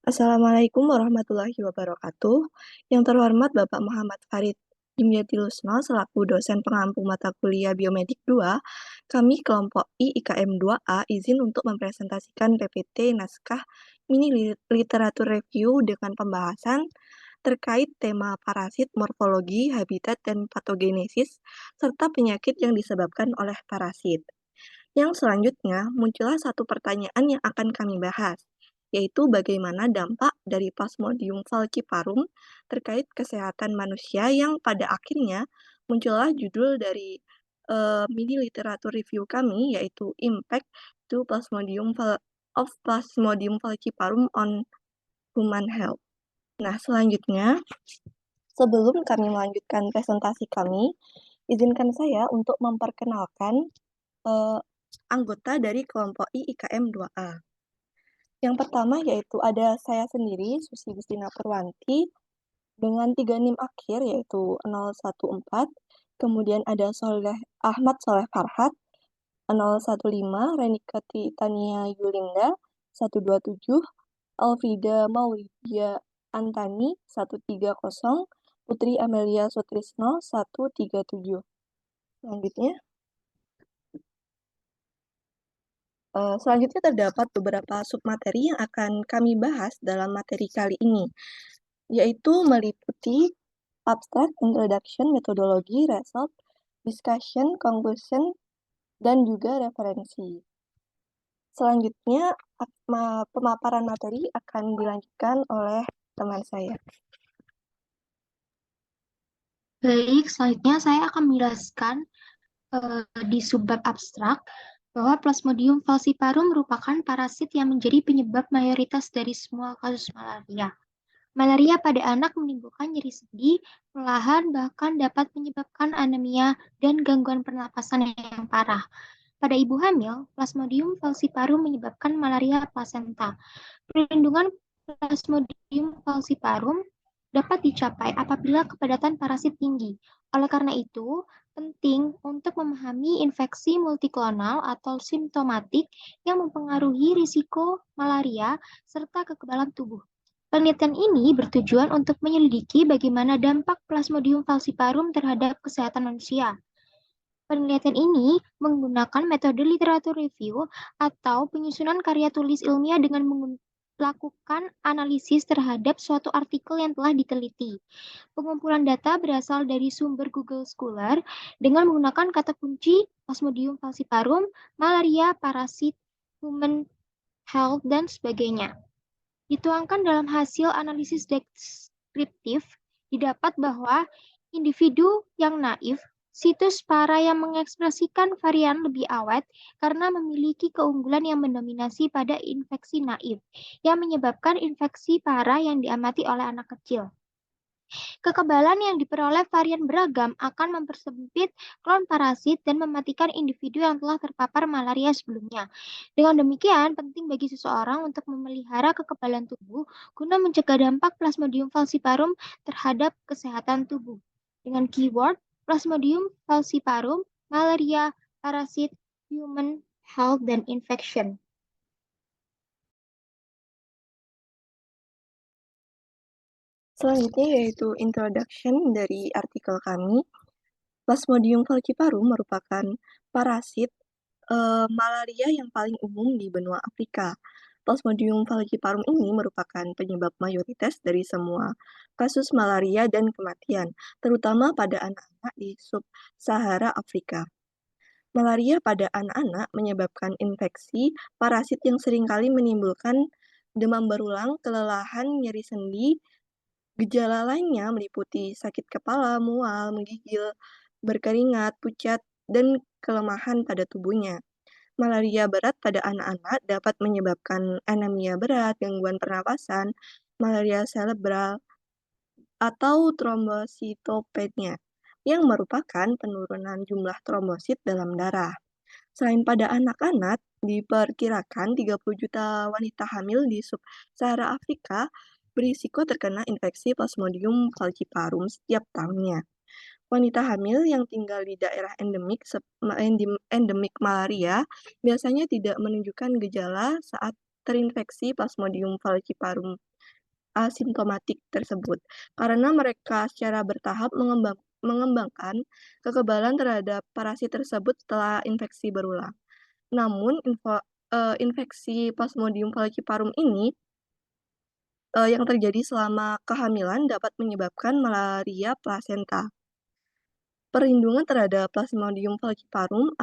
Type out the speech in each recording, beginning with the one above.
Assalamualaikum warahmatullahi wabarakatuh. Yang terhormat Bapak Muhammad Farid Himyatilusno selaku dosen pengampu mata kuliah Biomedik 2, kami kelompok I IKM 2A izin untuk mempresentasikan PPT naskah mini literatur review dengan pembahasan terkait tema parasit, morfologi, habitat, dan patogenesis, serta penyakit yang disebabkan oleh parasit. Yang selanjutnya, muncullah satu pertanyaan yang akan kami bahas, yaitu bagaimana dampak dari Plasmodium falciparum terkait kesehatan manusia yang pada akhirnya muncullah judul dari mini literatur review kami, yaitu Impact to Plasmodium falciparum on Human Health. Nah, selanjutnya, sebelum kami melanjutkan presentasi kami, izinkan saya untuk memperkenalkan eh, anggota dari kelompok I IKM 2A. Yang pertama yaitu ada saya sendiri, Susi Gustina Purwanti, dengan 3 NIM akhir yaitu 014, kemudian ada Ahmad Soleh Farhat, 015, Renika Titania Yulinda, 127, Alfrida Maulidia Antani, 130, Putri Amelia Sutrisno, 137. Selanjutnya, selanjutnya terdapat beberapa submateri yang akan kami bahas dalam materi kali ini, yaitu meliputi abstract, introduction, metodologi, result, discussion, conclusion, dan juga referensi. Selanjutnya, pemaparan materi akan dilanjutkan oleh teman saya. Baik, selanjutnya saya akan menjelaskan di subbab abstrak bahwa Plasmodium falciparum merupakan parasit yang menjadi penyebab mayoritas dari semua kasus malaria. Malaria pada anak menimbulkan nyeri sendi, kelelahan, bahkan dapat menyebabkan anemia dan gangguan pernapasan yang parah. Pada ibu hamil, Plasmodium falciparum menyebabkan malaria plasenta. Perlindungan Plasmodium falciparum dapat dicapai apabila kepadatan parasit tinggi. Oleh karena itu, penting untuk memahami infeksi multiklonal atau simptomatik yang mempengaruhi risiko malaria serta kekebalan tubuh. Penelitian ini bertujuan untuk menyelidiki bagaimana dampak Plasmodium falciparum terhadap kesehatan manusia. Penelitian ini menggunakan metode literatur review atau penyusunan karya tulis ilmiah dengan melakukan analisis terhadap suatu artikel yang telah diteliti. Pengumpulan data berasal dari sumber Google Scholar dengan menggunakan kata kunci Plasmodium falciparum, malaria, parasit, human health, dan sebagainya. Dituangkan dalam hasil analisis deskriptif, didapat bahwa individu yang naif, situs para yang mengekspresikan varian lebih awet karena memiliki keunggulan yang mendominasi pada infeksi naif, yang menyebabkan infeksi parah yang diamati oleh anak kecil. Kekebalan yang diperoleh varian beragam akan mempersempit klon parasit dan mematikan individu yang telah terpapar malaria sebelumnya. Dengan demikian, penting bagi seseorang untuk memelihara kekebalan tubuh guna mencegah dampak Plasmodium falciparum terhadap kesehatan tubuh. Dengan keyword Plasmodium falciparum, malaria, parasit, human health, dan infection. Selanjutnya yaitu introduction dari artikel kami. Plasmodium falciparum merupakan parasit malaria yang paling umum di benua Afrika. Plasmodium falciparum ini merupakan penyebab mayoritas dari semua kasus malaria dan kematian, terutama pada anak-anak di sub-Sahara Afrika. Malaria pada anak-anak menyebabkan infeksi parasit yang seringkali menimbulkan demam berulang, kelelahan, nyeri sendi. Gejala lainnya meliputi sakit kepala, mual, menggigil, berkeringat, pucat, dan kelemahan pada tubuhnya. Malaria berat pada anak-anak dapat menyebabkan anemia berat, gangguan pernapasan, malaria cerebral, atau trombositopenia, yang merupakan penurunan jumlah trombosit dalam darah. Selain pada anak-anak, diperkirakan 30 juta wanita hamil di sub-Sahara Afrika berisiko terkena infeksi Plasmodium falciparum setiap tahunnya. Wanita hamil yang tinggal di daerah endemik malaria biasanya tidak menunjukkan gejala saat terinfeksi Plasmodium falciparum. asimptomatik tersebut, karena mereka secara bertahap mengembangkan kekebalan terhadap parasit tersebut setelah infeksi berulang. Namun infeksi Plasmodium falciparum ini, yang terjadi selama kehamilan dapat menyebabkan malaria plasenta. Perlindungan terhadap Plasmodium falciparum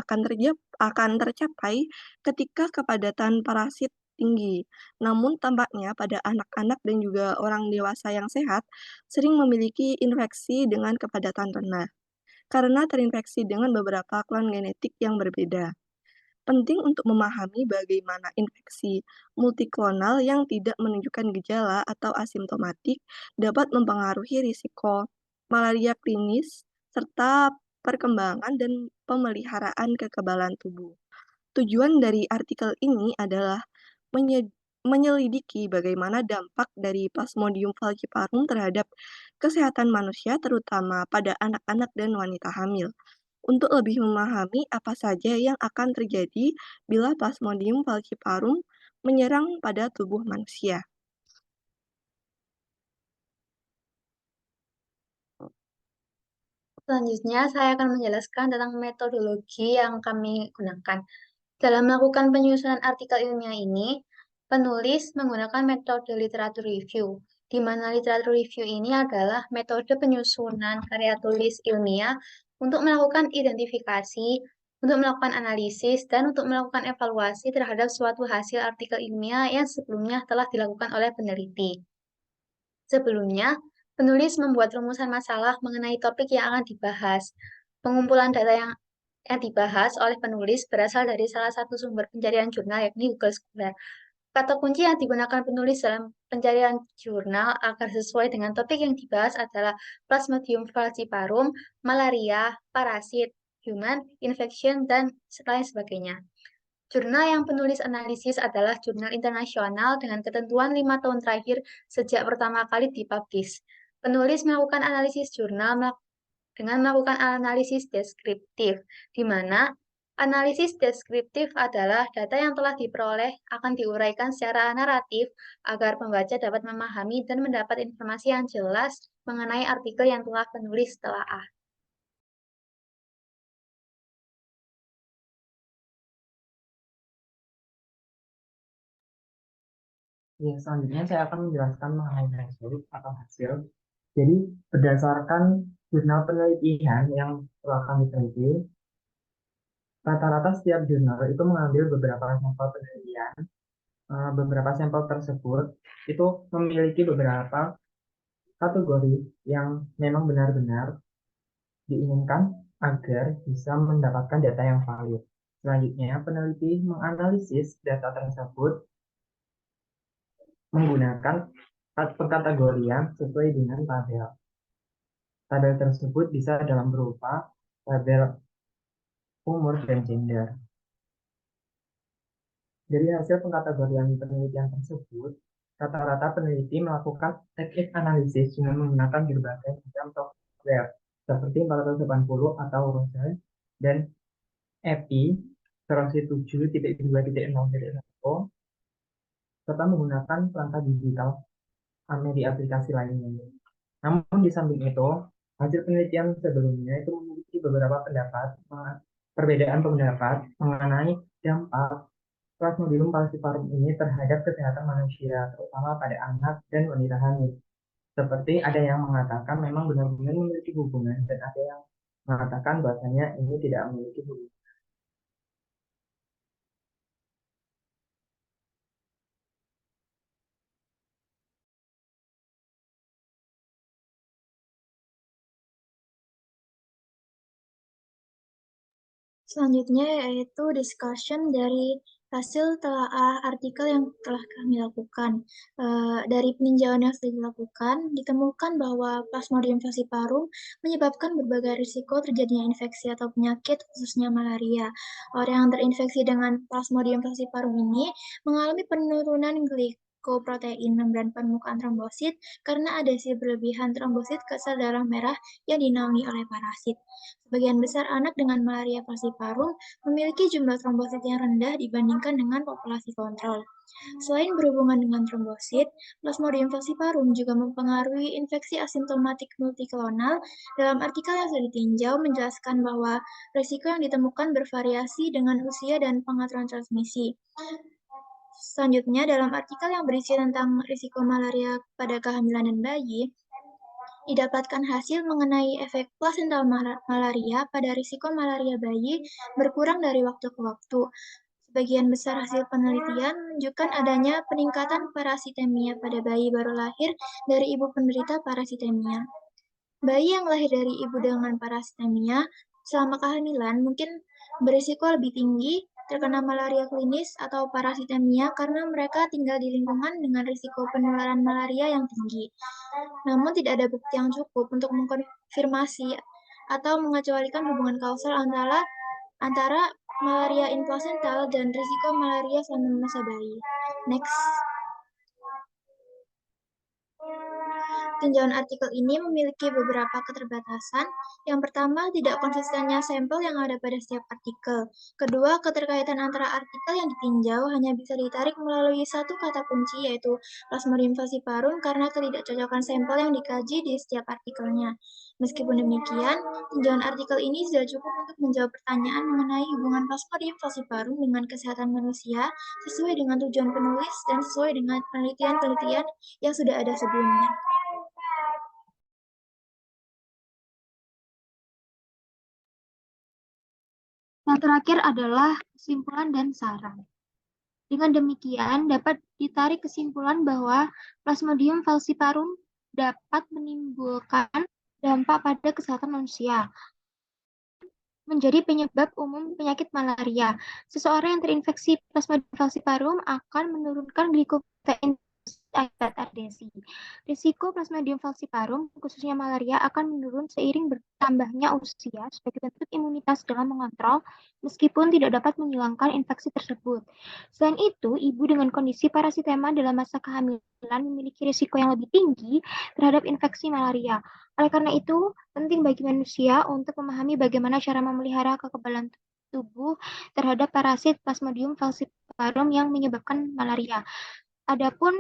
akan tercapai ketika kepadatan parasit tinggi. Namun tampaknya pada anak-anak dan juga orang dewasa yang sehat sering memiliki infeksi dengan kepadatan rendah karena terinfeksi dengan beberapa klon genetik yang berbeda. Penting untuk memahami bagaimana infeksi multiklonal yang tidak menunjukkan gejala atau asimptomatik dapat mempengaruhi risiko malaria klinis serta perkembangan dan pemeliharaan kekebalan tubuh. Tujuan dari artikel ini adalah menyelidiki bagaimana dampak dari Plasmodium falciparum terhadap kesehatan manusia, terutama pada anak-anak dan wanita hamil, untuk lebih memahami apa saja yang akan terjadi bila Plasmodium falciparum menyerang pada tubuh manusia. Selanjutnya, saya akan menjelaskan tentang metodologi yang kami gunakan. Dalam melakukan penyusunan artikel ilmiah ini, penulis menggunakan metode literatur review, di mana literatur review ini adalah metode penyusunan karya tulis ilmiah untuk melakukan identifikasi, untuk melakukan analisis, dan untuk melakukan evaluasi terhadap suatu hasil artikel ilmiah yang sebelumnya telah dilakukan oleh peneliti. Sebelumnya, penulis membuat rumusan masalah mengenai topik yang akan dibahas. Pengumpulan data yang dibahas oleh penulis berasal dari salah satu sumber pencarian jurnal, yakni Google Scholar. Kata kunci yang digunakan penulis dalam pencarian jurnal agar sesuai dengan topik yang dibahas adalah Plasmodium falciparum, malaria, parasit, human, infection, dan lain sebagainya. Jurnal yang penulis analisis adalah jurnal internasional dengan ketentuan 5 tahun terakhir sejak pertama kali dipublish. Penulis melakukan analisis jurnal dengan melakukan analisis deskriptif, di mana analisis deskriptif adalah data yang telah diperoleh akan diuraikan secara naratif agar pembaca dapat memahami dan mendapat informasi yang jelas mengenai artikel yang telah penulis telaah. Ya, selanjutnya saya akan menjelaskan mengenai result atau hasil. Jadi, berdasarkan jurnal penelitian yang telah kami teliti, rata-rata setiap jurnal itu mengambil beberapa sampel penelitian. Beberapa sampel tersebut itu memiliki beberapa kategori yang memang benar-benar diinginkan agar bisa mendapatkan data yang valid. Selanjutnya, peneliti menganalisis data tersebut menggunakan pengkategorian sesuai dengan tabel. Tabel tersebut bisa dalam berupa tabel umur dan gender. Dari hasil pengkategorian penelitian tersebut, rata-rata peneliti melakukan teknik analisis dengan menggunakan berbagai macam software seperti 480 atau ROSA dan EPI versi 7.2.0.1 serta menggunakan perangkat digital di aplikasi lainnya. Namun di samping itu, hasil penelitian sebelumnya itu memiliki beberapa perbedaan pendapat mengenai dampak Plasmodium falciparum ini terhadap kesehatan manusia, terutama pada anak dan wanita hamil. Seperti ada yang mengatakan memang benar-benar memiliki hubungan dan ada yang mengatakan bahwasanya ini tidak memiliki hubungan. Selanjutnya yaitu discussion dari hasil telaah artikel yang telah kami lakukan. Dari peninjauan yang sudah dilakukan, ditemukan bahwa Plasmodium falciparum menyebabkan berbagai risiko terjadinya infeksi atau penyakit, khususnya malaria. Orang yang terinfeksi dengan Plasmodium falciparum ini mengalami penurunan glikoprotein membran permukaan trombosit karena adesi berlebihan trombosit ke sel darah merah yang dinaungi oleh parasit. Sebagian besar anak dengan malaria falciparum memiliki jumlah trombosit yang rendah dibandingkan dengan populasi kontrol. Selain berhubungan dengan trombosit, Plasmodium falciparum juga mempengaruhi infeksi asimptomatik multiklonal. Dalam artikel yang sudah ditinjau menjelaskan bahwa risiko yang ditemukan bervariasi dengan usia dan pengaturan transmisi. Selanjutnya, dalam artikel yang berisi tentang risiko malaria pada kehamilan dan bayi, didapatkan hasil mengenai efek plasental malaria pada risiko malaria bayi berkurang dari waktu ke waktu. Sebagian besar hasil penelitian menunjukkan adanya peningkatan parasitemia pada bayi baru lahir dari ibu penderita parasitemia. Bayi yang lahir dari ibu dengan parasitemia selama kehamilan mungkin berisiko lebih tinggi terkena malaria klinis atau parasitemia karena mereka tinggal di lingkungan dengan risiko penularan malaria yang tinggi. Namun tidak ada bukti yang cukup untuk mengkonfirmasi atau mengecualikan hubungan kausal antara malaria inplasental dan risiko malaria selama masa bayi. Next. Tinjauan artikel ini memiliki beberapa keterbatasan. Yang pertama, tidak konsistennya sampel yang ada pada setiap artikel. Kedua, keterkaitan antara artikel yang ditinjau hanya bisa ditarik melalui satu kata kunci, yaitu Plasmodium falciparum, karena ketidakcocokan sampel yang dikaji di setiap artikelnya. Meskipun demikian, tinjauan artikel ini sudah cukup untuk menjawab pertanyaan mengenai hubungan Plasmodium falciparum dengan kesehatan manusia sesuai dengan tujuan penulis dan sesuai dengan penelitian-penelitian yang sudah ada sebelumnya. Yang terakhir adalah kesimpulan dan saran. Dengan demikian, dapat ditarik kesimpulan bahwa Plasmodium falciparum dapat menimbulkan dampak pada kesehatan manusia, menjadi penyebab umum penyakit malaria. Seseorang yang terinfeksi Plasmodium falciparum akan menurunkan glikoprotein akibat adesi. Risiko Plasmodium falciparum, khususnya malaria, akan menurun seiring bertambahnya usia sebagai bentuk imunitas dalam mengontrol, meskipun tidak dapat menghilangkan infeksi tersebut. Selain itu, ibu dengan kondisi parasitema dalam masa kehamilan memiliki risiko yang lebih tinggi terhadap infeksi malaria. Oleh karena itu, penting bagi manusia untuk memahami bagaimana cara memelihara kekebalan tubuh terhadap parasit Plasmodium falciparum yang menyebabkan malaria. Adapun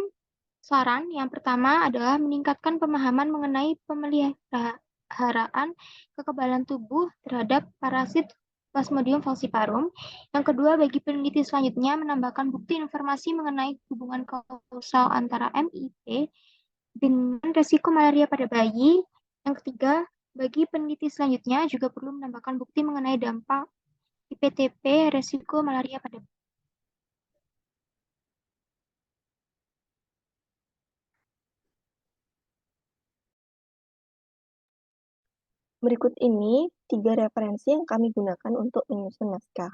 saran yang pertama adalah meningkatkan pemahaman mengenai pemeliharaan kekebalan tubuh terhadap parasit Plasmodium falciparum. Yang kedua, bagi peneliti selanjutnya menambahkan bukti informasi mengenai hubungan kausal antara MIP dengan resiko malaria pada bayi. Yang ketiga, bagi peneliti selanjutnya juga perlu menambahkan bukti mengenai dampak IPTP resiko malaria pada bayi. Berikut ini 3 referensi yang kami gunakan untuk menyusun naskah.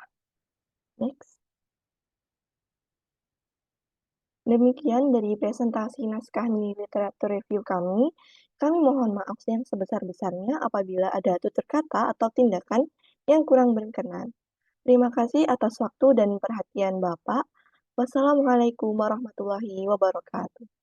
Next. Demikian dari presentasi naskah mini literatur review kami. Kami mohon maaf yang sebesar-besarnya apabila ada tutur kata atau tindakan yang kurang berkenan. Terima kasih atas waktu dan perhatian Bapak. Wassalamualaikum warahmatullahi wabarakatuh.